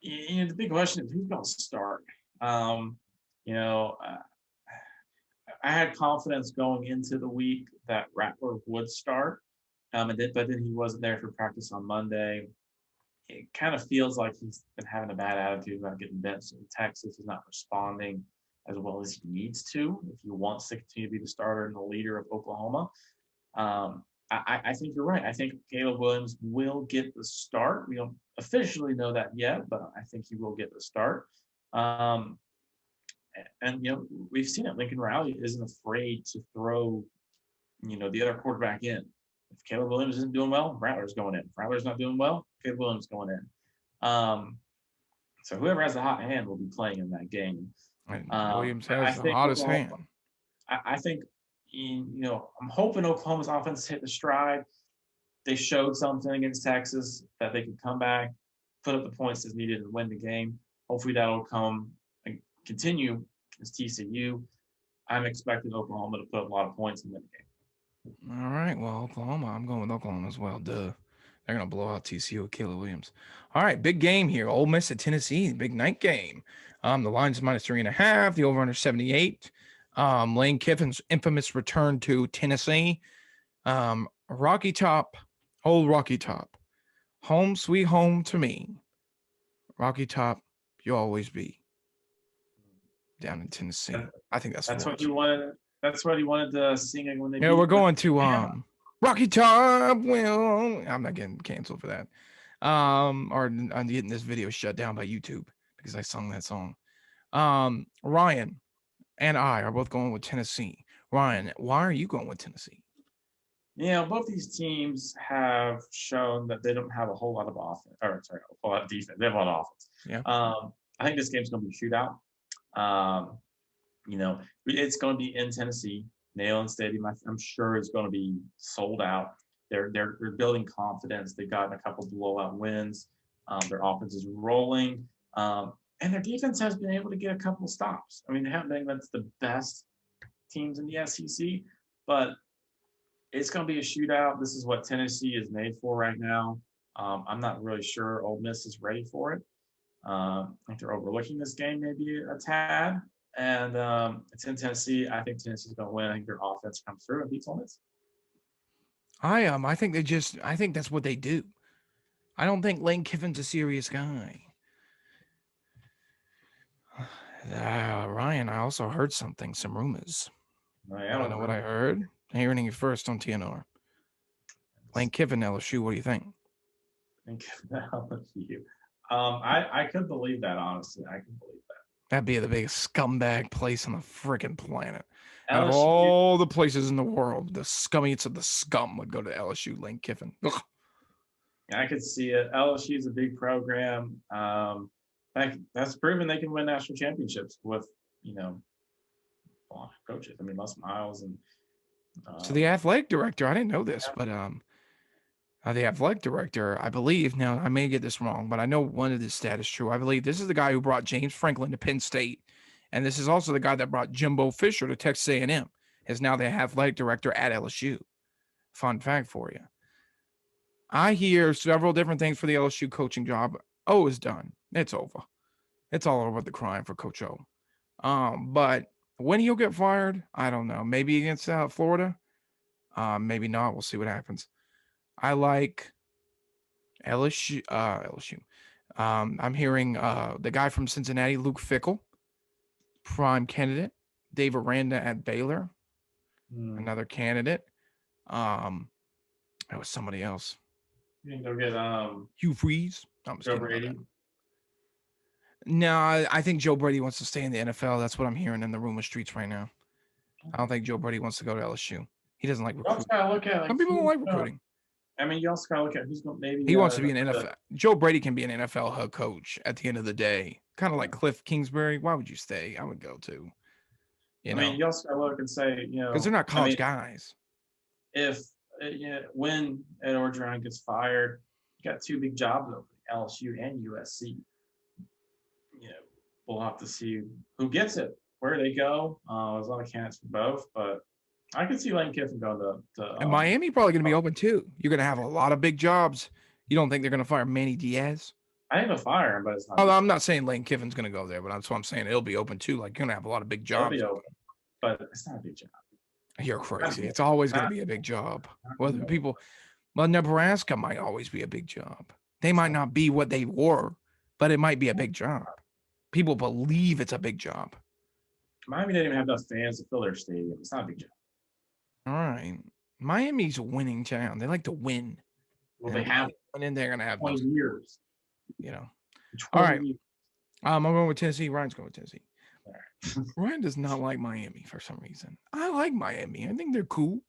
The big question is who's going to start. I had confidence going into the week that Rattler would start, but then he wasn't there for practice on Monday. It kind of feels like he's been having a bad attitude about getting benched in Texas. He's not responding as well as he needs to if he wants to continue to be the starter and the leader of Oklahoma. I think you're right. I think Caleb Williams will get the start. We don't officially know that yet, but I think he will get the start. We've seen it. Lincoln Riley isn't afraid to throw, the other quarterback in. If Caleb Williams isn't doing well, Rattler's going in. If Rattler's not doing well, Caleb Williams going in. So whoever has the hot hand will be playing in that game. Williams has the hottest hand. I think, I'm hoping Oklahoma's offense hit the stride. They showed something against Texas that they could come back, put up the points as needed, and win the game. Hopefully that'll come and continue as TCU. I'm expecting Oklahoma to put up a lot of points and win the game. All right. Well, Oklahoma, I'm going with Oklahoma as well. Duh. They're going to blow out TCU with Caleb Williams. All right. Big game here. Ole Miss at Tennessee. Big night game. The line's minus 3.5. The over under 78. Lane Kiffin's infamous return to Tennessee. Rocky Top. Old Rocky Top. Home sweet home to me. Rocky Top, you'll always be. Down in Tennessee. I think that's what you wanted. That's what he wanted to sing when they. Yeah, we're going to Rocky Top. Well, I'm not getting canceled for that. Or I'm getting this video shut down by YouTube because I sung that song. Ryan and I are both going with Tennessee. Ryan, why are you going with Tennessee? Both these teams have shown that they don't have a whole lot of offense. A whole lot of defense. They have a lot of offense. Yeah. I think this game's going to be a shootout. It's going to be in Tennessee, Neyland Stadium. I'm sure it's going to be sold out. They're building confidence. They've gotten a couple blowout wins. Their offense is rolling, and their defense has been able to get a couple of stops. I mean, they haven't been against the best teams in the SEC, but it's going to be a shootout. This is what Tennessee is made for right now. I'm not really sure Ole Miss is ready for it. I think they're overlooking this game maybe a tad. And it's in Tennessee. I think Tennessee's going to win. I think their offense comes through and beats Ole Miss. I think I think that's what they do. I don't think Lane Kiffin's a serious guy. Ryan, I also heard some rumors. I don't know what I heard. Hearing it first on TNR. Lane Kiffin, LSU, what do you think? Lane Kiffin, LSU. I could believe that, honestly. I can believe that. That'd be the biggest scumbag place on the freaking planet. LSU, out of all the places in the world, the scummiest of the scum would go to LSU. Lane Kiffin. Ugh. I could see it. LSU is a big program. That's proven they can win national championships with, you know, a lot of coaches. I mean, Les Miles and So the athletic director, I didn't know this, yeah. but the athletic director, I believe, now I may get this wrong, but I know one of this stat is true. I believe this is the guy who brought James Franklin to Penn State, and this is also the guy that brought Jimbo Fisher to Texas A&M. Is now the athletic director at LSU. Fun fact for you. I hear several different things for the LSU coaching job. O is done. It's over. It's all over the crime for Coach O. But when he'll get fired, I don't know. Maybe against Florida. Maybe not. We'll see what happens. I like LSU. LSU. I'm hearing the guy from Cincinnati, Luke Fickell, prime candidate. Dave Aranda at Baylor, another candidate. That was somebody else. You can go get Hugh Freeze. Joe Brady. No, I think Joe Brady wants to stay in the NFL. That's what I'm hearing in the rumor streets right now. I don't think Joe Brady wants to go to LSU. He doesn't like recruiting. Some people don't like recruiting. I mean, you also gotta look at who's going. Maybe he wants to be an NFL. Joe Brady can be an NFL head coach at the end of the day. Kind of like Cliff Kingsbury. Why would you stay? I would go too. I mean, you also gotta look and say, because they're not college guys. If when Ed Orgeron gets fired, you got two big jobs open, LSU and USC. We'll have to see who gets it, where they go. There's a lot of candidates for both, but I could see Lane Kiffin going to and Miami probably going to be open too. You're going to have a lot of big jobs. You don't think they're going to fire Manny Diaz? I think they'll fire him, but it's not. I'm not saying Lane Kiffin's going to go there, but that's what I'm saying. It'll be open too. Like, you're going to have a lot of big jobs. Open, but it's not a big job. You're crazy. It's always going to be a big job. Whether Nebraska might always be a big job. They might not be what they were, but it might be a big job. People believe it's a big job. Miami didn't even have enough fans to fill their stadium. It's not a big job. All right. Miami's a winning town. They like to win. Well, they have. And then they're going to have 20 years. All right. I'm going with Tennessee. Ryan's going with Tennessee. Right. Ryan does not like Miami for some reason. I like Miami. I think they're cool.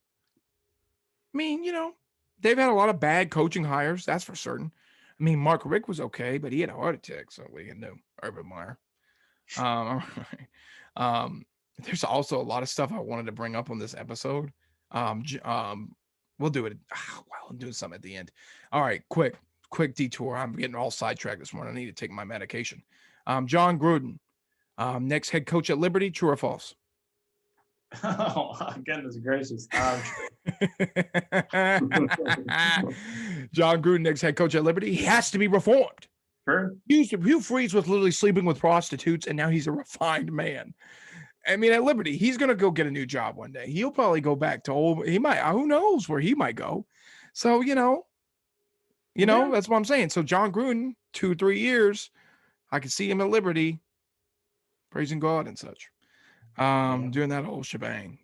I mean, they've had a lot of bad coaching hires. That's for certain. I mean, Mark Richt was okay, but he had a heart attack, so we can do Urban Meyer. There's also a lot of stuff I wanted to bring up on this episode. We'll do it while I'm doing something at the end. All right, quick detour. I'm getting all sidetracked this morning. I need to take my medication. John Gruden, next head coach at Liberty, true or false? Oh, goodness gracious. John Gruden, next head coach at Liberty, he has to be reformed. Sure. Hugh Freeze was literally sleeping with prostitutes, and now he's a refined man. I mean, at Liberty, he's going to go get a new job one day. He'll probably go back to who knows where he might go. So, that's what I'm saying. So John Gruden, 2-3 years, I can see him at Liberty praising God and such. Doing that whole shebang,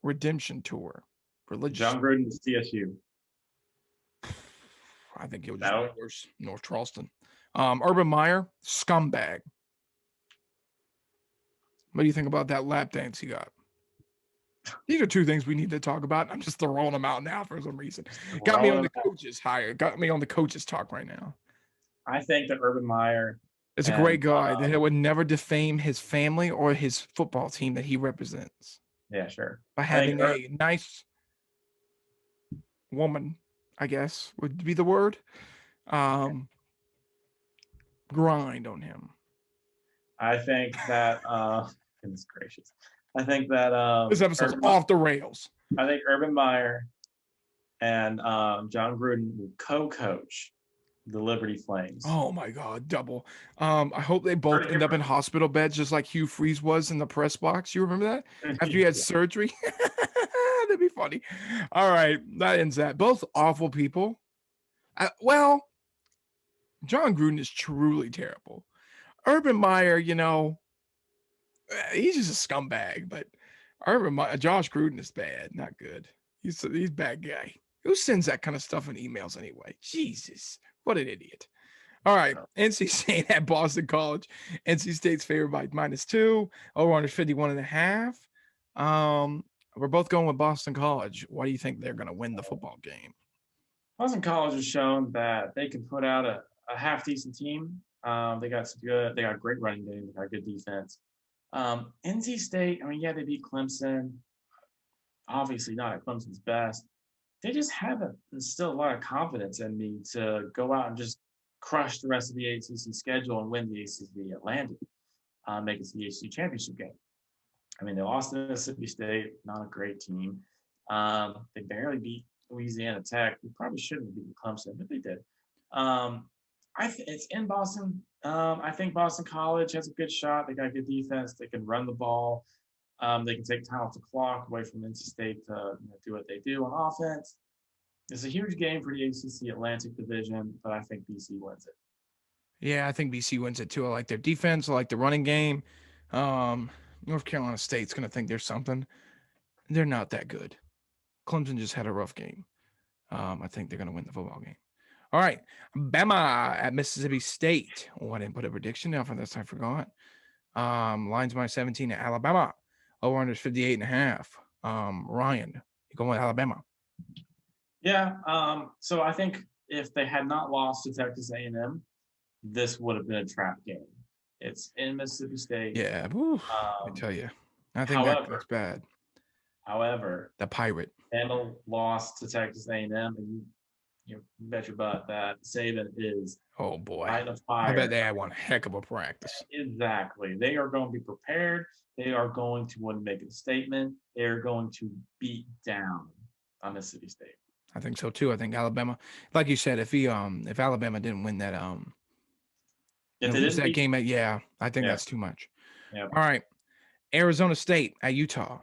redemption tour. Religious. John Gruden to CSU. I think he'll just be worse. North Charleston. Urban Meyer, scumbag. What do you think about that lap dance he got? These are two things we need to talk about. I'm just throwing them out now for some reason. Got me on the coaches hire. Got me on the coaches talk right now. I think that Urban Meyer is a great guy that would never defame his family or his football team that he represents. Yeah, sure. By having a nice woman, I guess would be the word. Grind on him. I think that goodness gracious. I think that this episode's off the rails. I think Urban Meyer and John Gruden will co-coach the Liberty Flames. Oh my God, double. I hope they both end up in hospital beds just like Hugh Freeze was in the press box. You remember that? After he had surgery? That'd be funny. All right, that ends that. Both awful people. Well, John Gruden is truly terrible. Urban Meyer, he's just a scumbag, but Josh Gruden is bad, not good. He's a bad guy. Who sends that kind of stuff in emails anyway? Jesus, what an idiot. All right, NC State at Boston College. NC State's favored by -2, over under 51.5. We're both going with Boston College. Why do you think they're going to win the football game? Boston College has shown that they can put out a half decent team. They got a great running game, they got good defense. NC State, I mean, yeah, they beat Clemson. Obviously, not at Clemson's best. They just haven't instilled a lot of confidence in me to go out and just crush the rest of the ACC schedule and win the ACC Atlantic, make it to the ACC championship game. I mean, they lost to Mississippi State, not a great team. They barely beat Louisiana Tech. They probably shouldn't have beaten Clemson, but they did. It's in Boston. I think Boston College has a good shot. They got good defense. They can run the ball. They can take time off the clock away from NC State to do what they do on offense. It's a huge game for the ACC Atlantic Division, but I think BC wins it. Yeah, I think BC wins it too. I like their defense. I like the running game. North Carolina State's going to think there's something. They're not that good. Clemson just had a rough game. I think they're going to win the football game. All right. Bama at Mississippi State. Oh, I didn't put a prediction down for this. I forgot. Lines by 17 at Alabama. Over under 58.5. Ryan, you going with Alabama? Yeah. So I think if they had not lost to Texas A&M, this would have been a trap game. It's in Mississippi State. Yeah. I tell you. I think that's bad. However, the Pirate. Bama lost to Texas A&M, and you bet your butt that Saban is oh boy. Light of fire. I bet they had one heck of a practice. Exactly. They are going to be prepared. They are going to want to make a statement. They are going to beat down on Mississippi State. I think so too. I think Alabama, like you said, if Alabama didn't win that game, I think that's too much. Yeah. All right. Arizona State at Utah.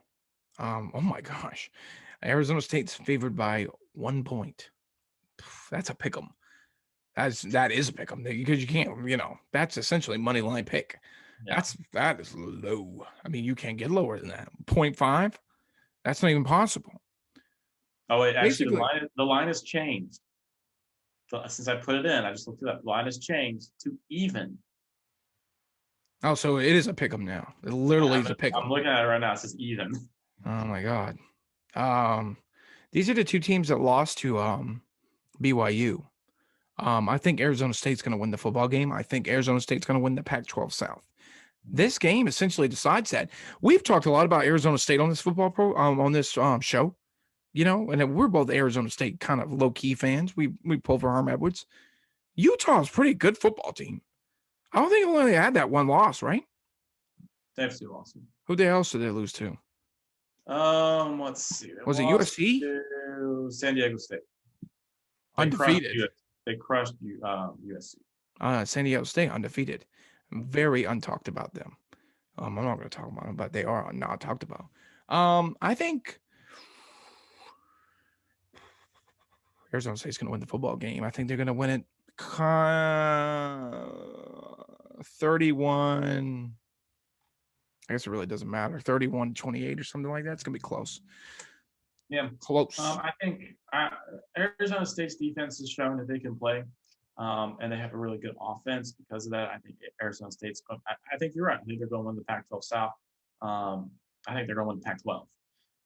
Oh my gosh. Arizona State's favored by 1 point. That's a pick 'em. That is a pick 'em because you can't, that's essentially money line pick. Yeah. That is low. I mean, you can't get lower than that. 0.5. That's not even possible. Oh wait, actually, the line has changed. Since I put it in, I just looked it up. The line has changed to even. Oh, so it is a pick 'em now. It literally is a pick 'em. I'm looking at it right now. It says even. Oh my God. These are the two teams that lost to BYU. I think Arizona State's going to win the football game. I think Arizona State's going to win the Pac-12 South. This game essentially decides that. We've talked a lot about Arizona State on this show, and we're both Arizona State kind of low-key fans. We pull for Herm Edwards. Utah's a pretty good football team. I don't think they only had that one loss, right? They have 2 losses. Who the else did they lose to? Let's see. Was it USC? San Diego State. Undefeated. They crushed USC. San Diego State undefeated. Very untalked about them. I'm not going to talk about them, but they are not talked about. I think Arizona State's going to win the football game. I think they're going to win it 31. I guess it really doesn't matter. 31-28 or something like that. It's going to be close. Yeah. Close. I think Arizona State's defense has shown that they can play, and they have a really good offense because of that. I think Arizona State's – I think you're right. I think they're going to win the Pac-12 South. I think they're going to win the Pac-12.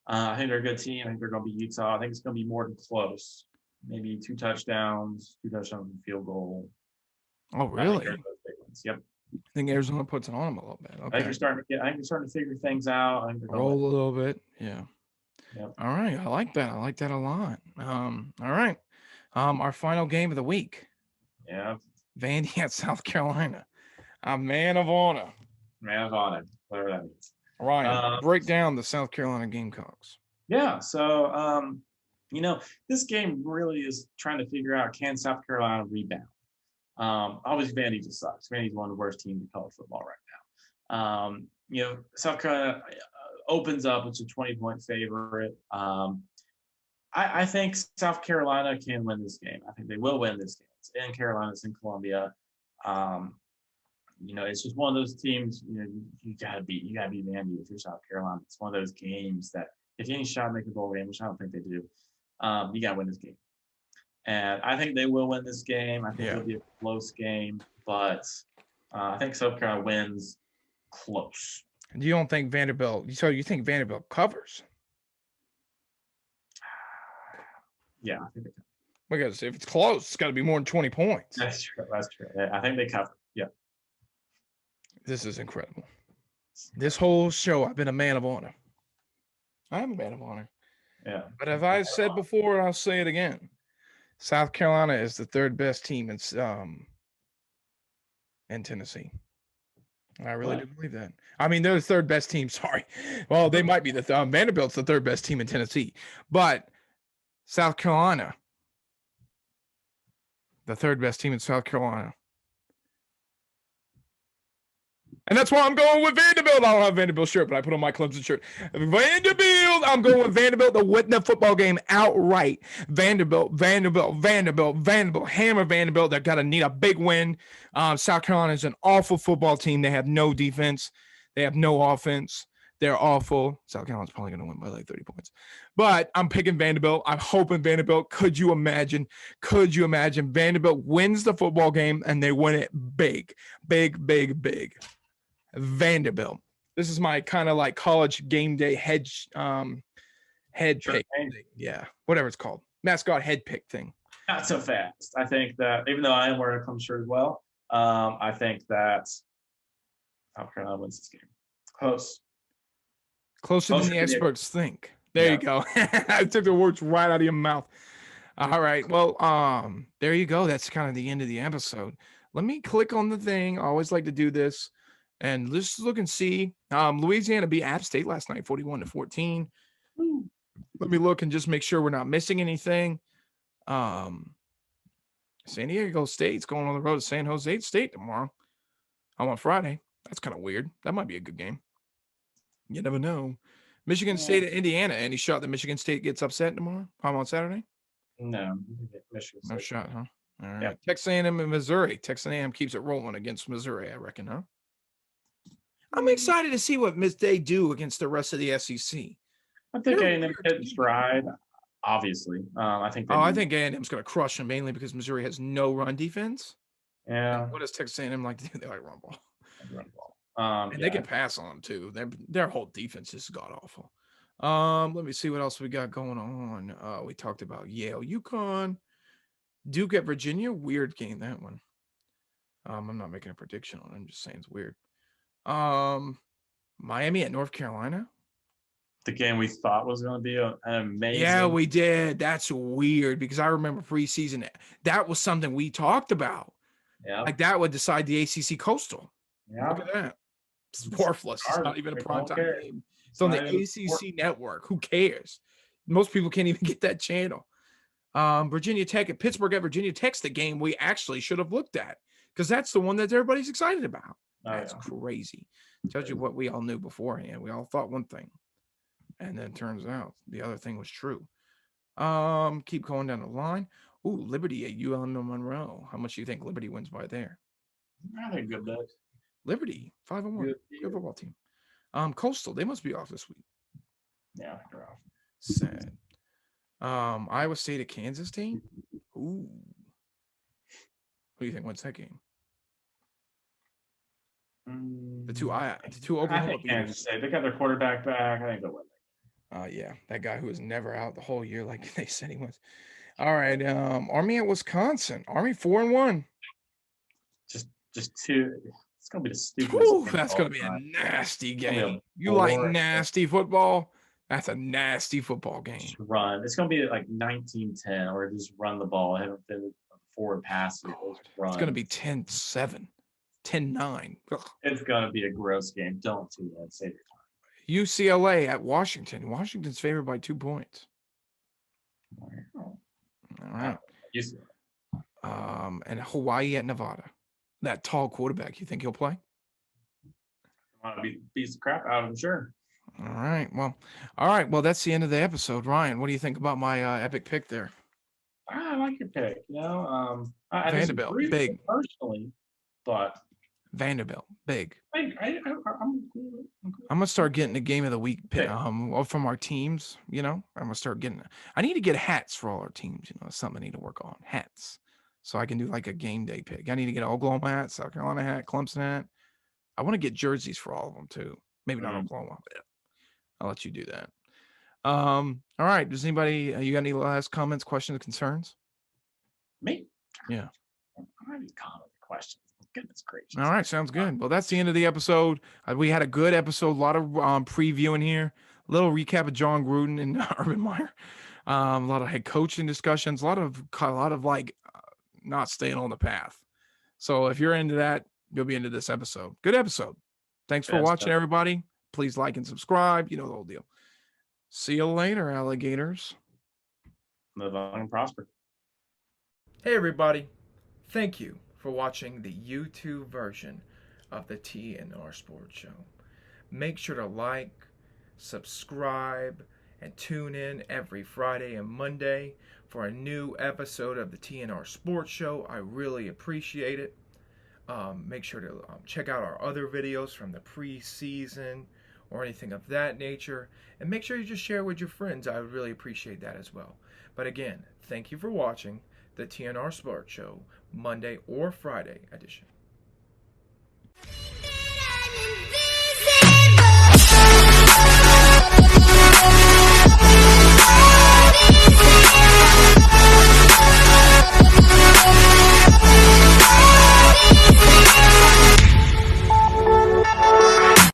I think they're a good team. I think they're going to be Utah. I think it's going to be more than close. Maybe 2 touchdowns, and field goal. Oh, really? Yep. I think Arizona puts it on them a little bit. Okay. I think you're starting to figure things out. I think roll a little bit. Yeah. Yep. All right. I like that. I like that a lot. All right. Our final game of the week. Yeah. Vandy at South Carolina. A man of honor. Man of honor. Whatever that means. Ryan, break down the South Carolina Gamecocks. Yeah. So, this game really is trying to figure out, can South Carolina rebound? Obviously, Vandy just sucks. Vandy's one of the worst teams in college football right now. South Carolina opens up. It's a 20-point favorite. I think South Carolina can win this game. I think they will win this game. It's in Carolina. It's in Columbia. It's just one of those teams. You gotta beat Vandy if you're South Carolina. It's one of those games that if you any shot to make a bowl game, which I don't think they do, you gotta win this game. And I think they will win this game. I think it'll be a close game, but I think South Carolina wins close. And you don't think Vanderbilt? So you think Vanderbilt covers? Yeah, I think they can. Because if it's close, it's got to be more than 20 points. That's true. That's true. I think they covered. Yeah. This is incredible. This whole show, I've been a man of honor. I am a man of honor. Yeah. But as I said before, I'll say it again. South Carolina is the third best team in Tennessee. I really do believe that. I mean, they're the third best team. Sorry. Well, they might be the Vanderbilt's the third best team in Tennessee, but South Carolina, the third best team in South Carolina. And that's why I'm going with Vanderbilt. I don't have a Vanderbilt shirt, but I put on my Clemson shirt. Vanderbilt. I'm going with Vanderbilt to win the football game outright. Vanderbilt. Hammer Vanderbilt. They're going to need a big win. South Carolina is an awful football team. They have no defense. They have no offense. They're awful. South Carolina's probably going to win by like 30 points. But I'm picking Vanderbilt. I'm hoping Vanderbilt. Could you imagine? Vanderbilt wins the football game and they win it big. Vanderbilt. This is my kind of like college game day head pick. Yeah, whatever it's called. Mascot head pick thing. Not so fast. I think that even though I am wearing a Clemson shirt as well, I think that South Carolina wins this game. Closer than the experts think. There you go. I took the words right out of your mouth. All right. Well, there you go. That's kind of the end of the episode. Let me click on the thing. I always like to do this. And let's look and see. Louisiana beat App State last night, 41-14. Let me look and just make sure we're not missing anything. San Diego State's going on the road to San Jose State tomorrow. On Friday. That's kind of weird. That might be a good game. You never know. Michigan State at Indiana. Any shot that Michigan State gets upset tomorrow? On Saturday? No. Michigan State. No shot, huh? All right. Yep. Texas A&M and Missouri. Texas A&M keeps it rolling against Missouri, I reckon, huh? I'm excited to see what they do against the rest of the SEC. I think A&M hit stride, obviously. I think A&M's going to crush them mainly because Missouri has no run defense. Yeah. And what does Texas A&M like to do? They like run ball. And they can pass on them too. Their whole defense is god awful. Let me see what else we got going on. We talked about Yale, Uconn, Duke at Virginia. Weird game, that one. I'm not making a prediction on it. I'm just saying it's weird. Miami at North Carolina. The game we thought was going to be an amazing. Yeah, we did. That's weird because I remember preseason. That was something we talked about. Yeah, like that would decide the ACC Coastal. Yeah, look at that. It's worthless. It's not even a primetime game. It's on the ACC network. Who cares? Most people can't even get that channel. Virginia Tech at Pittsburgh at Virginia Tech's the game we actually should have looked at because that's the one that everybody's excited about. That's crazy. Tells you what we all knew beforehand. We all thought one thing. And then it turns out the other thing was true. Keep going down the line. Ooh, Liberty at ULM Monroe. How much do you think Liberty wins by there? I think good bet. Liberty, 5-1. Good football team. Coastal, they must be off this week. Yeah, they're off. Sad. Iowa State at Kansas State. Ooh. Who do you think wins that game? The two Oklahoma. I think Kansas State. They got their quarterback back. I think they'll win. Yeah, that guy who was never out the whole year, like they said he was. All right, Army at Wisconsin. Army 4-1. Just two. It's gonna be the stupidest. That's gonna be a nasty game. You like nasty football? That's a nasty football game. Just run. It's gonna be like 19-10, or just run the ball. I haven't been forward pass. It's gonna be 10-7. 10-9. It's gonna be a gross game. Don't do that. Save your time. UCLA at Washington. Washington's favored by 2 points. All right. And Hawaii at Nevada. That tall quarterback, you think he'll play? Want to beat the crap out of him? Sure. All right. Well, that's the end of the episode. Ryan, what do you think about my epic pick there? I like your pick. Vanderbilt, big. Personally, but Vanderbilt, big. I'm gonna start getting the game of the week pick from our teams. I'm gonna start getting. I need to get hats for all our teams. It's something I need to work on. Hats, so I can do like a game day pick. I need to get an Oklahoma hat, South Carolina hat, Clemson hat. I want to get jerseys for all of them too. Maybe not Oklahoma. But I'll let you do that. All right. Does anybody? You got any last comments, questions, concerns? Me? Yeah. I'm not even calling the questions. Goodness gracious. All right, sounds good. Well, that's the end of the episode. We had a good episode, a lot of previewing here, a little recap of John Gruden and Urban Meyer, a lot of head coaching discussions, a lot of like not staying on the path. So if you're into that, you'll be into this episode. Good episode. Thanks for watching, everybody. Please like and subscribe. You know the whole deal. See you later, alligators. Live on and prosper. Hey, everybody. Thank you for watching the YouTube version of the TNR Sports Show. Make sure to like, subscribe, and tune in every Friday and Monday for a new episode of the TNR Sports Show. I really appreciate it. Make sure to check out our other videos from the preseason or anything of that nature. And make sure you just share with your friends. I would really appreciate that as well. But again, thank you for watching the TNR Sports Show, Monday or Friday edition.